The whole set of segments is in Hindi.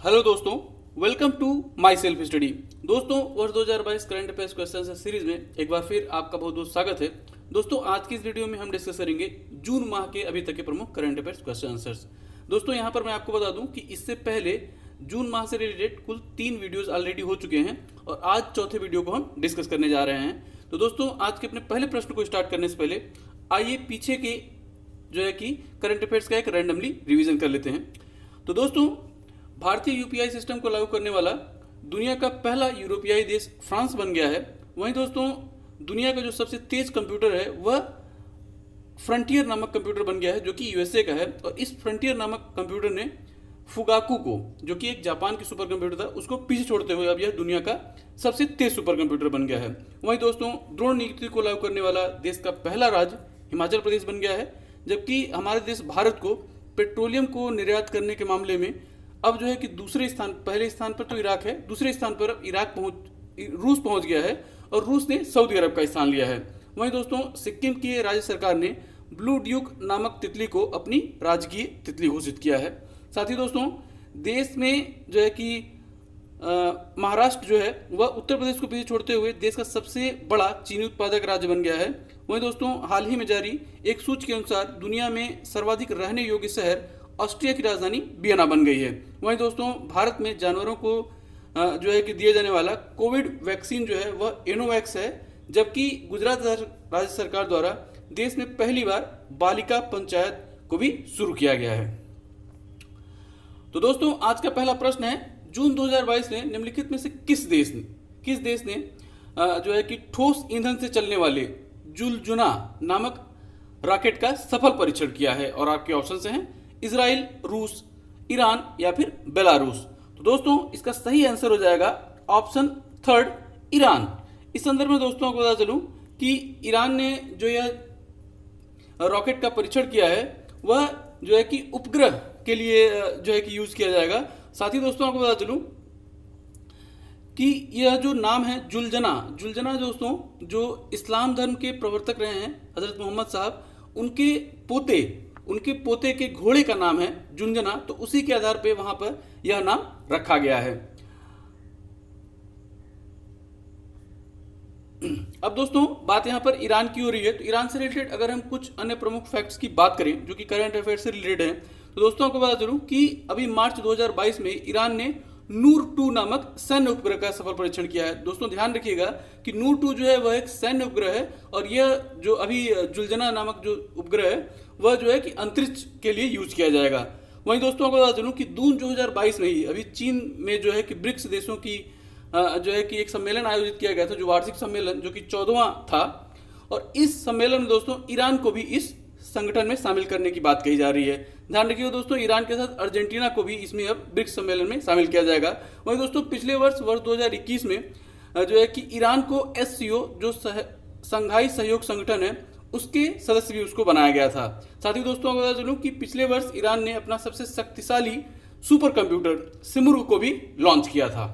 हेलो दोस्तों, welcome to my self study. दोस्तों, वर्ष 2022 करंट अफेयर्स क्वेश्चन सीरीज में एक बार फिर आपका बहुत बहुत स्वागत है। दोस्तों, आज की इस वीडियो में हम डिस्कस करेंगे जून माह के अभी तक के प्रमुख करंट अफेयर्स क्वेश्चन आंसर्स। दोस्तों, यहाँ पर मैं आपको बता दूं कि इससे पहले जून माह से रिलेटेड कुल 3 वीडियोस ऑलरेडी हो चुके हैं और आज चौथे वीडियो को हम डिस्कस करने जा रहे हैं। तो दोस्तों, आज के अपने पहले प्रश्न को स्टार्ट करने से पहले आइए पीछे के जो है कि करंट अफेयर्स का एक रैंडमली रिवीजन कर लेते हैं। तो दोस्तों, भारतीय यूपीआई सिस्टम को लागू करने वाला दुनिया का पहला यूरोपियाई देश फ्रांस बन गया है। वहीं दोस्तों, दुनिया का जो सबसे तेज कंप्यूटर है वह फ्रंटियर नामक कंप्यूटर बन गया है, जो कि यूएसए का है। और इस फ्रंटियर नामक कंप्यूटर ने फुगाकू को, जो कि एक जापान की सुपर कंप्यूटर था, उसको पीछे छोड़ते हुए अब यह दुनिया का सबसे तेज सुपर कंप्यूटर बन गया है। वहीं दोस्तों, ड्रोन नीति को लागू करने वाला देश का पहला राज्य हिमाचल प्रदेश बन गया है, जबकि हमारे देश भारत को पेट्रोलियम को निर्यात करने के मामले में अब जो है कि दूसरे स्थान, पहले स्थान पर तो इराक है, दूसरे स्थान पर अब रूस पहुंच गया है और रूस ने सऊदी अरब का स्थान लिया है। वहीं दोस्तों, सिक्किम की राज्य सरकार ने ब्लू ड्यूक नामक तितली को अपनी राजकीय तितली घोषित किया है। साथ ही दोस्तों, देश में जो है कि महाराष्ट्र जो है वह उत्तर प्रदेश को पीछे छोड़ते हुए देश का सबसे बड़ा चीनी उत्पादक राज्य बन गया है। वहीं दोस्तों, हाल ही में जारी एक सूची के अनुसार दुनिया में सर्वाधिक रहने योग्य शहर ऑस्ट्रिया की राजधानी वियना बन गई है। वहीं दोस्तों, भारत में जानवरों को जो है कि दिया जाने वाला कोविड वैक्सीन जो है वह एनोवैक्स है, जबकि गुजरात राज्य सरकार द्वारा देश में पहली बार बालिका पंचायत को भी शुरू किया गया है। तो दोस्तों, आज का पहला प्रश्न है, जून 2022 में निम्नलिखित में से किस देश ने जो है कि ठोस ईंधन से चलने वाले जुलजुना नामक रॉकेट का सफल परीक्षण किया है? और आपके ऑप्शन हैं इजराइल, रूस, ईरान या फिर बेलारूस। तो दोस्तों, इसका सही आंसर हो जाएगा ऑप्शन थर्ड, ईरान। इस संदर्भ में दोस्तों आपको बता चलूं कि ईरान ने जो यह रॉकेट का परीक्षण किया है वह जो है कि उपग्रह के लिए जो है कि यूज किया जाएगा। साथ ही दोस्तों आपको बता चलूं कि यह जो नाम है जुलजना दोस्तों, जो इस्लाम धर्म के प्रवर्तक रहे हैं हजरत मोहम्मद साहब, उनके पोते के घोड़े का नाम है जुंजना, तो उसी के आधार पे वहां पर यह नाम रखा गया है। अब दोस्तों, बात यहां पर ईरान की हो रही है, तो ईरान से रिलेटेड अगर हम कुछ अन्य प्रमुख फैक्ट्स की बात करें जो कि करंट अफेयर से रिलेटेड है, तो दोस्तों आपको बता दूं कि अभी मार्च 2022 में ईरान ने नूर 2 नामक सैन्य उपग्रह का सफल परीक्षण किया है। दोस्तों, ध्यान रखिएगा कि नूर 2 जो है वह एक सैन्य उपग्रह है और यह जो अभी जुलजना नामक जो उपग्रह है वह जो है कि अंतरिक्ष के लिए यूज किया जाएगा। वहीं दोस्तों आपको बता दूं कि जून 2022 में ही अभी चीन में जो है कि ब्रिक्स देशों की जो है कि एक सम्मेलन आयोजित किया गया था, जो वार्षिक सम्मेलन, जो कि 14वां था। और इस सम्मेलन में दोस्तों ईरान को भी इस संगठन में शामिल करने की बात कही जा रही है। ध्यान रखिए दोस्तों, ईरान के साथ अर्जेंटीना को भी इसमें अब ब्रिक्स सम्मेलन में शामिल किया जाएगा। वहीं दोस्तों, पिछले वर्ष 2021 में जो है कि ईरान को एससीओ जो संघाई सहयोग संगठन है उसके सदस्य भी उसको बनाया गया था। साथ ही दोस्तों आपको बता चलूं कि पिछले वर्ष ईरान ने अपना सबसे शक्तिशाली सुपर कंप्यूटर सिमरू को भी लॉन्च किया था।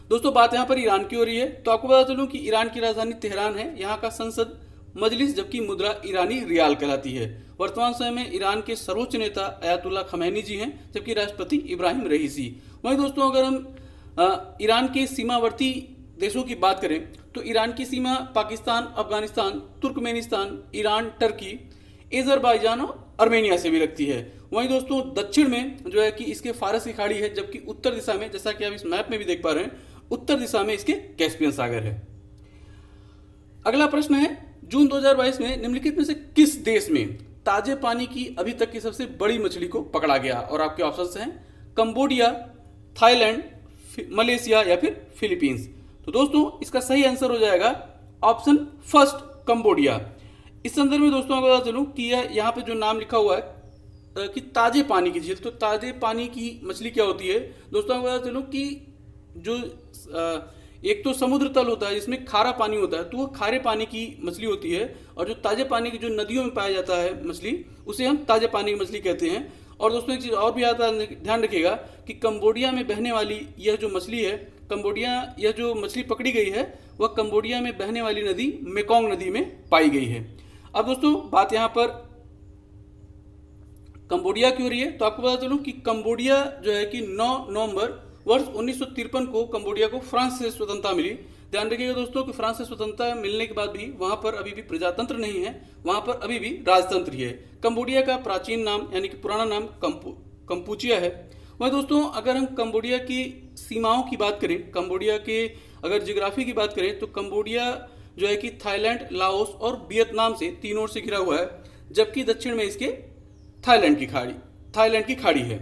दोस्तों, बात यहां पर ईरान की हो रही है, तो आपको बता चलूं कि ईरान की राजधानी तेहरान है, यहाँ का संसद मजलिस, जबकि मुद्रा ईरानी रियाल कहलाती है। वर्तमान समय में ईरान के सर्वोच्च नेता अयातुल्ला खमैनी जी हैं, जबकि राष्ट्रपति इब्राहिम रईसी। वहीं दोस्तों, अगर हम ईरान के सीमावर्ती देशों की बात करें तो ईरान की सीमा Pakistan, Afghanistan, Turkmenistan, Iran, Turkey, Azerbaijan और अर्मेनिया से भी लगती है। वहीं दोस्तों, दक्षिण में जो है कि इसके फारस की खाड़ी है, जबकि उत्तर दिशा में, जैसा कि आप इस मैप में भी देख पा रहे हैं, उत्तर दिशा में इसके कैस्पियन सागर है। अगला प्रश्न है, जून 2022 में निम्नलिखित में से किस देश में ताजे पानी की अभी तक की सबसे बड़ी मछली को पकड़ा गया? और आपके ऑप्शन हैं कंबोडिया, थाईलैंड, मलेशिया या फिर फिलीपींस। तो दोस्तों, इसका सही आंसर हो जाएगा ऑप्शन फर्स्ट, कंबोडिया। इस संदर्भ में दोस्तों आपको बता चलूं कि यहाँ पे जो नाम लिखा हुआ है कि ताजे पानी की झील, तो ताजे पानी की मछली क्या होती है? दोस्तों आपको बता चलूं कि जो एक तो समुद्र तल होता है जिसमें खारा पानी होता है, तो वो खारे पानी की मछली होती है। और जो ताजे पानी की जो नदियों में पाया जाता है मछली, उसे हम ताजे पानी की मछली कहते हैं। और दोस्तों, एक चीज और भी आता है, ध्यान रखिएगा कि कंबोडिया में बहने वाली यह जो मछली है, यह जो मछली पकड़ी गई है वह कंबोडिया में बहने वाली नदी मेकोंग नदी में पाई गई है। अब दोस्तों, बात यहाँ पर कंबोडिया की हो रही है, तो आपको बता चलूं कि कंबोडिया जो है कि 9 नवंबर वर्ष 1953 को कंबोडिया को फ्रांस से स्वतंत्रता मिली। ध्यान रखिएगा दोस्तों कि फ्रांस से स्वतंत्रता मिलने के बाद भी वहां पर अभी भी प्रजातंत्र नहीं है, वहां पर अभी भी राजतंत्र ही है। कंबोडिया का प्राचीन नाम यानी कि पुराना नाम कंपूचिया है। वही दोस्तों अगर हम कंबोडिया की सीमाओं की बात करें, कंबोडिया के अगर जियोग्राफी की बात करें, तो कंबोडिया जो है कि थाईलैंड, लाओस और वियतनाम से तीन ओर से घिरा हुआ है, जबकि दक्षिण में इसके थाईलैंड की खाड़ी है।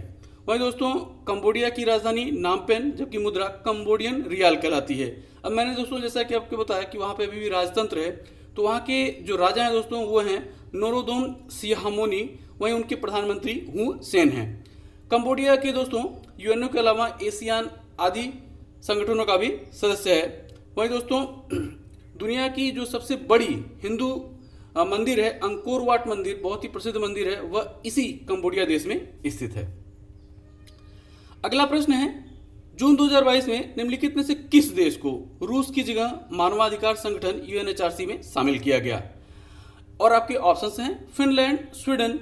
वही दोस्तों कंबोडिया की राजधानी नामपेन, जबकि मुद्रा कंबोडियन रियाल कहलाती है। अब मैंने दोस्तों जैसा कि आपको बताया कि वहाँ पे अभी भी राजतंत्र है, तो वहाँ के जो राजा हैं दोस्तों वो हैं नोरोदोन सिहामोनी, वहीं उनके प्रधानमंत्री हु सेन हैं। कंबोडिया के दोस्तों यूएनओ के अलावा एशियान आदि संगठनों का भी सदस्य है। वहीं दोस्तों दुनिया की जो सबसे बड़ी हिंदू मंदिर है अंकोर वाट मंदिर, बहुत ही प्रसिद्ध मंदिर है, वह इसी कंबोडिया देश में स्थित है। अगला प्रश्न है, जून 2022 में निम्नलिखित में से किस देश को रूस की जगह मानवाधिकार संगठन यूएनएचआरसी में शामिल किया गया? और आपके ऑप्शंस हैं फिनलैंड, स्वीडन,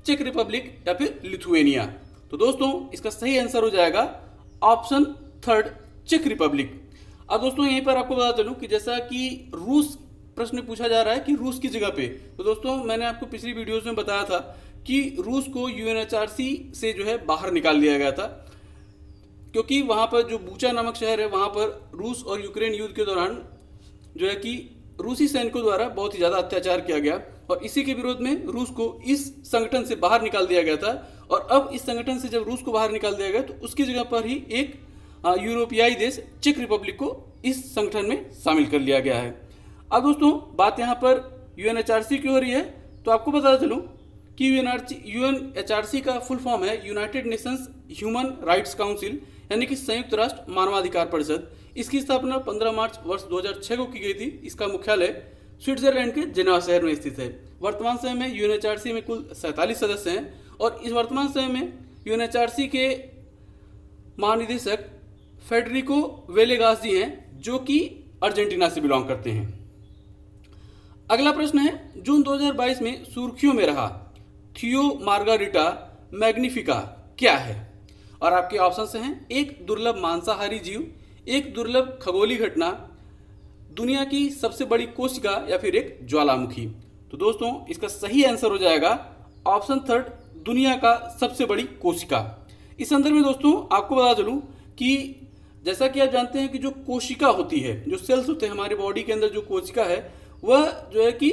चेक रिपब्लिक या फिर लिथुएनिया। तो दोस्तों इसका सही आंसर हो जाएगा ऑप्शन थर्ड, चेक रिपब्लिक। अब दोस्तों यहीं पर आपको बता चलूं कि जैसा कि रूस प्रश्न पूछा जा रहा है कि रूस की जगह पे, तो दोस्तों मैंने आपको पिछली वीडियोस में बताया था कि रूस को यूएनएचआरसी से जो है बाहर निकाल दिया गया था, क्योंकि वहां पर जो बूचा नामक शहर है वहां पर रूस और यूक्रेन युद्ध के दौरान जो है कि रूसी सैनिकों द्वारा बहुत ही ज्यादा अत्याचार किया गया और इसी के विरोध में रूस को इस संगठन से बाहर निकाल दिया गया था। और अब इस संगठन से जब रूस को बाहर निकाल दिया गया तो उसकी जगह पर ही एक यूरोपियाई देश चेक रिपब्लिक को इस संगठन में शामिल कर लिया गया है। अब दोस्तों बात यहाँ पर यूएनएचआरसी की हो रही है, तो आपको बता चलूं कि यूएनएचआरसी का फुल फॉर्म है United Nations human rights council, यानी कि संयुक्त राष्ट्र मानवाधिकार परिषद। इसकी स्थापना 15 मार्च वर्ष 2006 को की गई थी। इसका मुख्यालय स्विट्जरलैंड के जेनेवा शहर में स्थित है। वर्तमान समय में यूएनएचआरसी में कुल 47 सदस्य हैं और इस वर्तमान समय में यूएनएचआरसी के महानिदेशक फेडरिको वेलेगास जी हैं, जो कि अर्जेंटीना से बिलोंग करते हैं। अगला प्रश्न है, जून 2022 में सुर्खियों में रहा थियो मार्गारिटा मैग्निफिका क्या है? और आपके ऑप्शंस हैं एक दुर्लभ मांसाहारी जीव, एक दुर्लभ खगोलीय घटना, दुनिया की सबसे बड़ी कोशिका या फिर एक ज्वालामुखी। तो दोस्तों इसका सही आंसर हो जाएगा ऑप्शन थर्ड, दुनिया का सबसे बड़ी कोशिका। इस संदर्भ में दोस्तों आपको बता चलूं कि जैसा कि आप जानते हैं कि जो कोशिका होती है, जो सेल्स होते हैं हमारे बॉडी के अंदर, जो कोशिका है वह जो है कि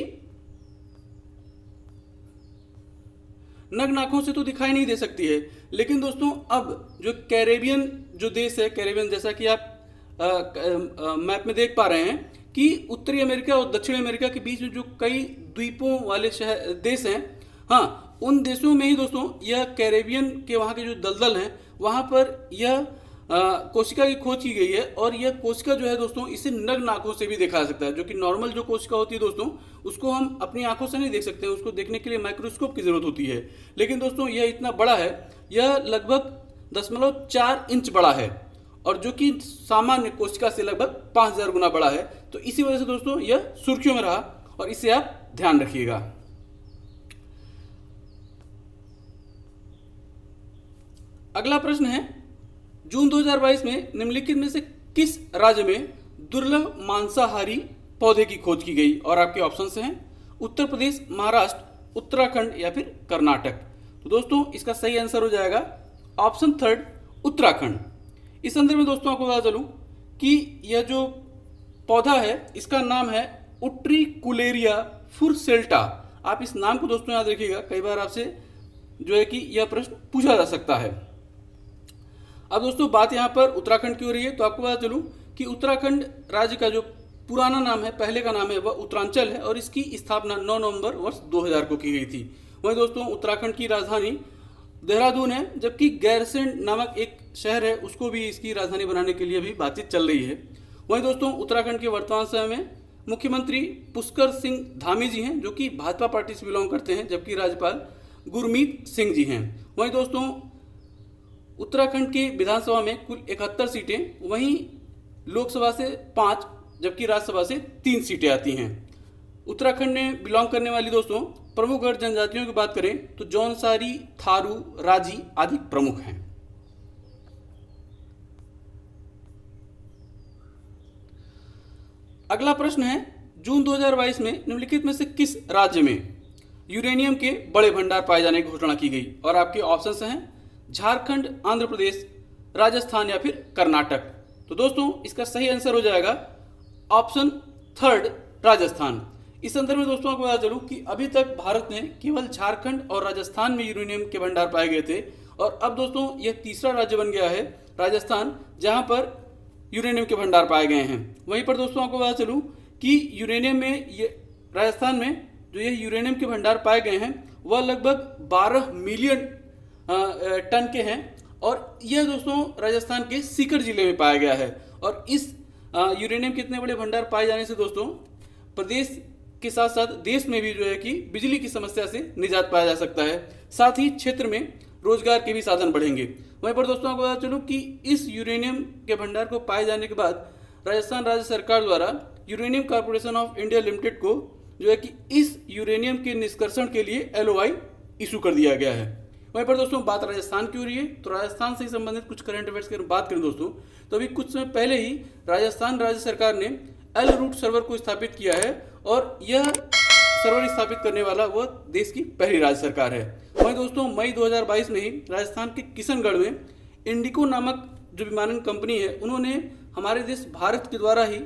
नग्न आंखों से तो दिखाई नहीं दे सकती है, लेकिन दोस्तों अब जो कैरेबियन जो देश है, कैरेबियन जैसा कि आप मैप में देख पा रहे हैं कि उत्तरी अमेरिका और दक्षिण अमेरिका के बीच में जो कई द्वीपों वाले देश हैं, हाँ उन देशों में ही दोस्तों यह कैरेबियन के वहाँ के जो दलदल हैं वहाँ पर यह कोशिका की खोज की गई है। और यह कोशिका जो है दोस्तों इसे नग्न आंखों से भी देखा जा सकता है। जो कि नॉर्मल जो कोशिका होती है दोस्तों उसको हम अपनी आंखों से नहीं देख सकते हैं, उसको देखने के लिए माइक्रोस्कोप की जरूरत होती है। लेकिन दोस्तों यह इतना बड़ा है, यह लगभग 0.4 इंच बड़ा है और जो कि सामान्य कोशिका से लगभग 5000 गुना बड़ा है। तो इसी वजह से दोस्तों यह सुर्खियों में रहा और इसे आप ध्यान रखिएगा। अगला प्रश्न है, जून 2022 में निम्नलिखित में से किस राज्य में दुर्लभ मांसाहारी पौधे की खोज की गई? और आपके ऑप्शंस हैं उत्तर प्रदेश, महाराष्ट्र, उत्तराखंड या फिर कर्नाटक। तो दोस्तों इसका सही आंसर हो जाएगा ऑप्शन थर्ड, उत्तराखंड। इस संदर्भ में दोस्तों आपको बता चलूं कि यह जो पौधा है इसका नाम है उट्रिकुलेरिया फुरसेल्टा। आप इस नाम को दोस्तों याद रखिएगा, कई बार आपसे जो है कि यह प्रश्न पूछा जा सकता है। अब दोस्तों बात यहाँ पर उत्तराखंड की हो रही है, तो आपको बता चलूं कि उत्तराखंड राज्य का जो पुराना नाम है, पहले का नाम है, वह उत्तरांचल है और इसकी स्थापना 9 नवंबर वर्ष 2000 को की गई थी। वहीं दोस्तों उत्तराखंड की राजधानी देहरादून है, जबकि गैरसैंण नामक एक शहर है उसको भी इसकी राजधानी बनाने के लिए भी बातचीत चल रही है। वहीं दोस्तों उत्तराखंड के वर्तमान समय में मुख्यमंत्री पुष्कर सिंह धामी जी हैं, जो कि भाजपा पार्टी से बिलोंग करते हैं, जबकि राज्यपाल गुरमीत सिंह जी हैं। वहीं दोस्तों उत्तराखंड की विधानसभा में कुल 71 सीटें, वहीं लोकसभा से 5 जबकि राज्यसभा से 3 सीटें आती हैं। उत्तराखंड में बिलोंग करने वाली दोस्तों प्रमुख गढ़ जनजातियों की बात करें तो जौनसारी, थारू, राजी आदि प्रमुख हैं। अगला प्रश्न है, जून 2022 में निम्नलिखित में से किस राज्य में यूरेनियम के बड़े भंडार पाए जाने की घोषणा की गई? और आपके ऑप्शंस हैं झारखंड, आंध्र प्रदेश, राजस्थान या फिर कर्नाटक। तो दोस्तों इसका सही आंसर हो जाएगा ऑप्शन थर्ड, राजस्थान। इस संदर्भ में दोस्तों आपको बता चलूं कि अभी तक भारत ने केवल झारखंड और राजस्थान में यूरेनियम के भंडार पाए गए थे, और अब दोस्तों यह तीसरा राज्य बन गया है राजस्थान, जहां पर यूरेनियम के भंडार पाए गए हैं। वहीं पर दोस्तों आपको बता चलूं कि यूरेनियम में ये राजस्थान में जो ये यूरेनियम के भंडार पाए गए हैं वह लगभग 12 मिलियन टन के हैं, और यह दोस्तों राजस्थान के सीकर जिले में पाया गया है। और इस यूरेनियम के इतने बड़े भंडार पाए जाने से दोस्तों प्रदेश के साथ साथ देश में भी जो है कि बिजली की समस्या से निजात पाया जा सकता है, साथ ही क्षेत्र में रोजगार के भी साधन बढ़ेंगे। वहीं पर दोस्तों आपको बता चलूं कि इस यूरेनियम के भंडार को पाए जाने के बाद राजस्थान राज्य सरकार द्वारा uranium corporation of India limited को जो है कि इस यूरेनियम के निष्कर्षण के लिए LOI इशू कर दिया गया है। वहीं पर दोस्तों बात राजस्थान की हो रही है, तो राजस्थान से संबंधित कुछ करंट अफेयर्स की बात करें दोस्तों, तो अभी कुछ समय पहले ही राजस्थान राज्य सरकार ने L रूट सर्वर को स्थापित किया है, और यह सर्वर स्थापित करने वाला वह देश की पहली राज्य सरकार है। वहीं दोस्तों मई 2022 में ही राजस्थान के किशनगढ़ में इंडिको नामक जो विमानन कंपनी है, उन्होंने हमारे देश भारत के द्वारा ही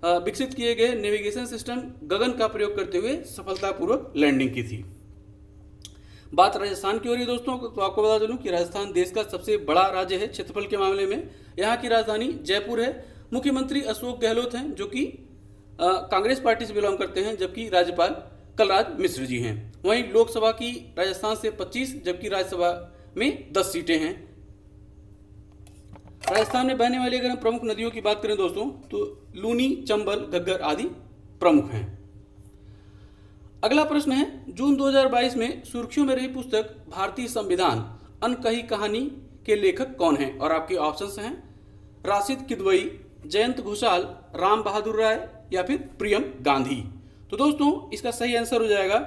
विकसित किए गए नेविगेशन सिस्टम गगन का प्रयोग करते हुए सफलतापूर्वक लैंडिंग की थी। बात राजस्थान की हो रही है दोस्तों, तो आपको बता दूं कि राजस्थान देश का सबसे बड़ा राज्य है क्षेत्रफल के मामले में। यहाँ की राजधानी जयपुर है। मुख्यमंत्री अशोक गहलोत हैं, जो कि कांग्रेस पार्टी से बिलोंग करते हैं, जबकि राज्यपाल कलराज मिश्र जी हैं। वहीं लोकसभा की राजस्थान से 25 जबकि राज्यसभा में 10 सीटें हैं। राजस्थान में बहने वाली अगर हम प्रमुख नदियों की बात करें दोस्तों, तो लूनी, चंबल, घग्गर आदि प्रमुख हैं। अगला प्रश्न है, जून 2022 में सुर्खियों में रही पुस्तक भारतीय संविधान अनकही कहानी के लेखक कौन हैं? और आपके ऑप्शंस हैं राशिद किदवई, जयंत घोषाल, राम बहादुर राय या फिर प्रियम गांधी। तो दोस्तों इसका सही आंसर हो जाएगा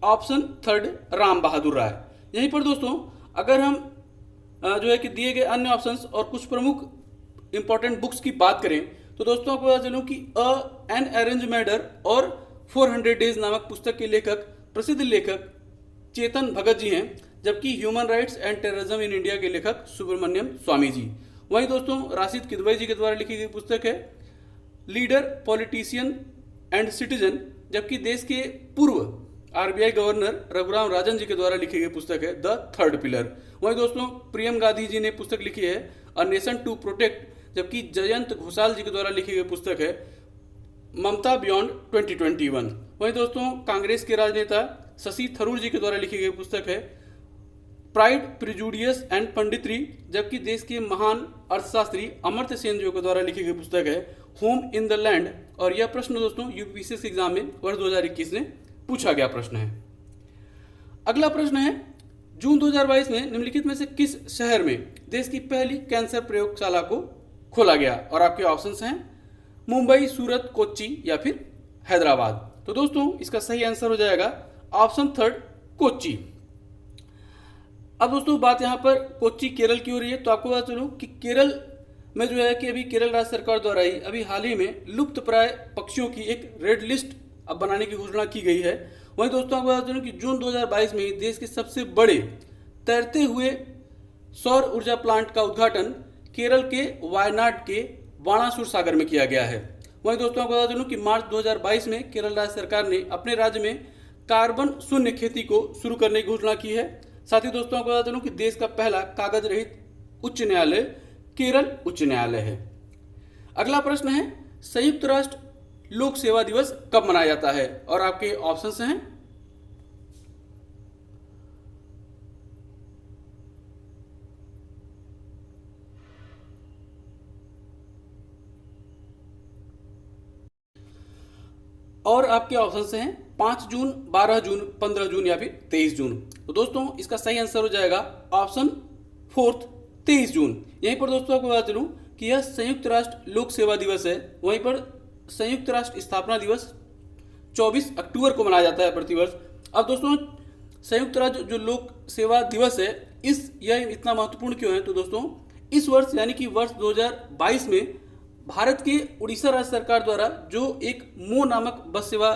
ऑप्शन थर्ड, राम बहादुर राय। यहीं पर दोस्तों अगर हम जो है कि दिए गए अन्य ऑप्शंस और कुछ प्रमुख इंपॉर्टेंट बुक्स की बात करें, तो दोस्तों आपको बता चलूं कि एन अरेंज मैटर और 400 डेज नामक पुस्तक के लेखक प्रसिद्ध लेखक चेतन भगत जी हैं, जबकि human rights and terrorism in India के लेखक सुब्रमण्यम स्वामी जी। वहीं दोस्तों राशिद किदवई जी के द्वारा लिखी गई पुस्तक है लीडर, पॉलिटिशियन एंड सिटीजन, जबकि देश के पूर्व RBI गवर्नर रघुराम राजन जी के द्वारा लिखी गई पुस्तक है द थर्ड पिलर। वहीं दोस्तों प्रियम गांधी जी ने पुस्तक लिखी है अ नेशन टू प्रोटेक्ट, जबकि जयंत घोषाल जी के द्वारा लिखी गई पुस्तक है ममता बियॉन्ड 2021। वहीं दोस्तों कांग्रेस के राजनेता शशि थरूर जी के द्वारा लिखी गई पुस्तक है प्राइड, प्रिजुडियस एंड पंडितरी, जबकि देश के महान अर्थशास्त्री अमर्त्य सेन जी के द्वारा लिखी गई पुस्तक है होम इन द लैंड। और यह प्रश्न दोस्तों UPSC एग्जाम में वर्ष 2021 में पूछा गया प्रश्न है। अगला प्रश्न है, जून 2022 में निम्नलिखित में से किस शहर में देश की पहली कैंसर प्रयोगशाला को खोला गया? और आपके ऑप्शंस हैं मुंबई, सूरत, कोच्चि या फिर हैदराबाद। तो दोस्तों इसका सही आंसर हो जाएगा ऑप्शन थर्ड, कोच्चि। अब दोस्तों बात यहाँ पर कोच्चि केरल की हो रही है, तो आपको बता चलूं कि केरल में जो है कि अभी केरल राज्य सरकार द्वारा ही अभी हाल ही में लुप्त प्राय पक्षियों की एक रेड लिस्ट अब बनाने की घोषणा की गई है। वहीं दोस्तों आपको बता चलूं कि जून 2022 में ही देश के सबसे बड़े तैरते हुए सौर ऊर्जा प्लांट का उद्घाटन केरल के वायनाड के बाणासुर सागर में किया गया है। वहीं दोस्तों आपको बता चलूं कि मार्च 2022 में केरल राज्य सरकार ने अपने राज्य में कार्बन शून्य खेती को शुरू करने की घोषणा की है। साथ ही दोस्तों आपको बता चलूं कि देश का पहला कागज रहित उच्च न्यायालय केरल उच्च न्यायालय है। अगला प्रश्न है, संयुक्त राष्ट्र लोक सेवा दिवस कब मनाया जाता है? और आपके ऑप्शंस हैं और आपके ऑप्शंस हैं 5 जून, 12 जून, 15 जून या फिर 23 जून। तो दोस्तों इसका सही आंसर हो जाएगा ऑप्शन फोर्थ, 23 जून। यहीं पर दोस्तों आपको बता चलूं कि यह संयुक्त राष्ट्र लोक सेवा दिवस है। वहीं पर संयुक्त राष्ट्र स्थापना दिवस 24 अक्टूबर को मनाया जाता है प्रतिवर्ष। अब दोस्तों संयुक्त राज्य जो लोक सेवा दिवस है यह इतना महत्वपूर्ण क्यों है? तो दोस्तों इस वर्ष यानी कि वर्ष 2022 में भारत के उड़ीसा राज्य सरकार द्वारा जो एक मो नामक बस सेवा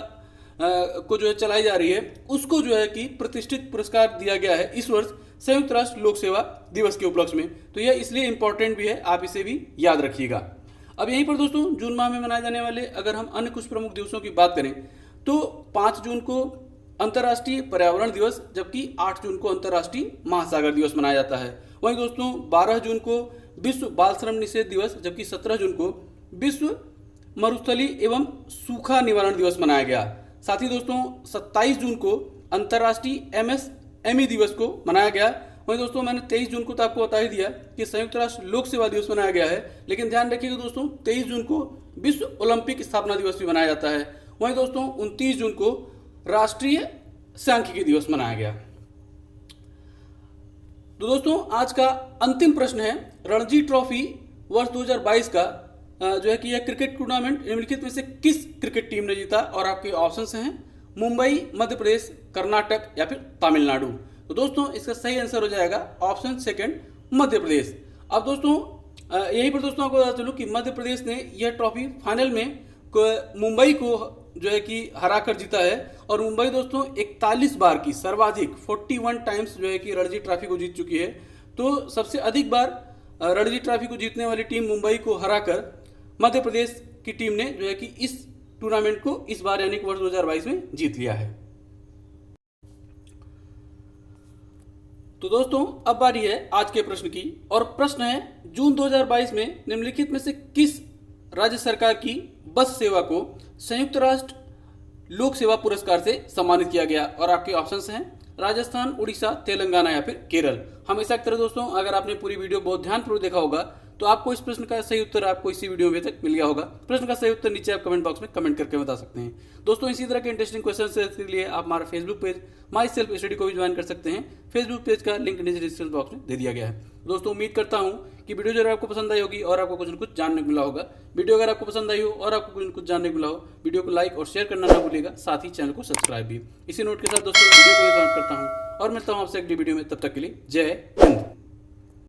को जो है चलाई जा रही है, उसको जो है कि प्रतिष्ठित पुरस्कार दिया गया है इस वर्ष संयुक्त राष्ट्र लोक सेवा दिवस के उपलक्ष्य में। तो यह इसलिए इंपॉर्टेंट भी है, आप इसे भी याद रखिएगा। अब यहीं पर दोस्तों जून माह में मनाए जाने वाले अगर हम अन्य कुछ प्रमुख दिवसों की बात करें तो 5 जून को अंतर्राष्ट्रीय पर्यावरण दिवस, जबकि 8 जून को अंतर्राष्ट्रीय महासागर दिवस मनाया जाता है। वहीं दोस्तों 12 जून को विश्व बाल श्रम निषेध दिवस, जबकि 17 जून को विश्व मरुस्थली एवं सूखा निवारण दिवस मनाया गया। साथ ही दोस्तों 27 जून को अंतर्राष्ट्रीय एमएसएमई दिवस को मनाया गया। वहीं दोस्तों मैंने 23 जून को तो आपको बता ही दिया कि संयुक्त राष्ट्र लोक सेवा दिवस मनाया गया है, लेकिन ध्यान रखिएगा दोस्तों 23 जून को विश्व ओलंपिक स्थापना दिवस भी मनाया जाता है। वहीं दोस्तों 29 जून को राष्ट्रीय सांख्यिकी दिवस मनाया गया। तो दोस्तों आज का अंतिम प्रश्न है, रणजी ट्रॉफी वर्ष 2022 का जो है कि यह क्रिकेट टूर्नामेंट निम्नलिखित में से किस क्रिकेट टीम ने जीता? और आपके ऑप्शंस हैं मुंबई, मध्य प्रदेश, कर्नाटक या फिर तमिलनाडु। तो दोस्तों इसका सही आंसर हो जाएगा ऑप्शन सेकंड, मध्य प्रदेश। अब दोस्तों यहीं पर दोस्तों आपको बता चलूं कि मध्य प्रदेश ने यह ट्रॉफी फाइनल में मुंबई को जो है कि हरा कर जीता है। और मुंबई दोस्तों 41 बार की सर्वाधिक 41 टाइम्स जो है कि रणजी ट्रॉफी को जीत चुकी है। तो सबसे अधिक बार रणजी ट्रॉफी को जीतने वाली टीम मुंबई को हराकर मध्य प्रदेश की टीम ने जो है कि इस टूर्नामेंट को इस बार यानी कि वर्ष 2022 में जीत लिया है। तो दोस्तों अब बारी है आज के प्रश्न की, और प्रश्न है जून 2022 में निम्नलिखित में से किस राज्य सरकार की बस सेवा को संयुक्त राष्ट्र लोक सेवा पुरस्कार से सम्मानित किया गया? और आपके ऑप्शंस हैं राजस्थान, उड़ीसा, तेलंगाना या फिर केरल। हमेशा की तरह दोस्तों अगर आपने पूरी वीडियो बहुत ध्यानपूर्वक देखा होगा तो आपको इस प्रश्न का सही उत्तर आपको इसी वीडियो में तक मिल गया होगा। प्रश्न का सही उत्तर नीचे आप कमेंट बॉक्स में कमेंट करके बता सकते हैं। दोस्तों इसी तरह के इंटरेस्टिंग क्वेश्चन के लिए आप हमारा फेसबुक पेज माई सेल्फ स्टडी को भी ज्वाइन कर सकते हैं। फेसबुक पेज का लिंक नीचे डिस्क्रिप्शन बॉक्स में दे दिया गया है। दोस्तों उम्मीद करता हूं कि वीडियो जरूर आपको पसंद आई होगी और आपको कुछ न कुछ जानने को मिला होगा। वीडियो अगर आपको पसंद आई हो और आपको कुछ न कुछ जानने को मिला हो, वीडियो को लाइक और शेयर करना ना भूलिएगा, साथ ही चैनल को सब्सक्राइब भी। इसी नोट के साथ दोस्तों वीडियो को समाप्त करता हूं और मिलता हूं आपसे अगली वीडियो में। तब तक के लिए जय हिंद।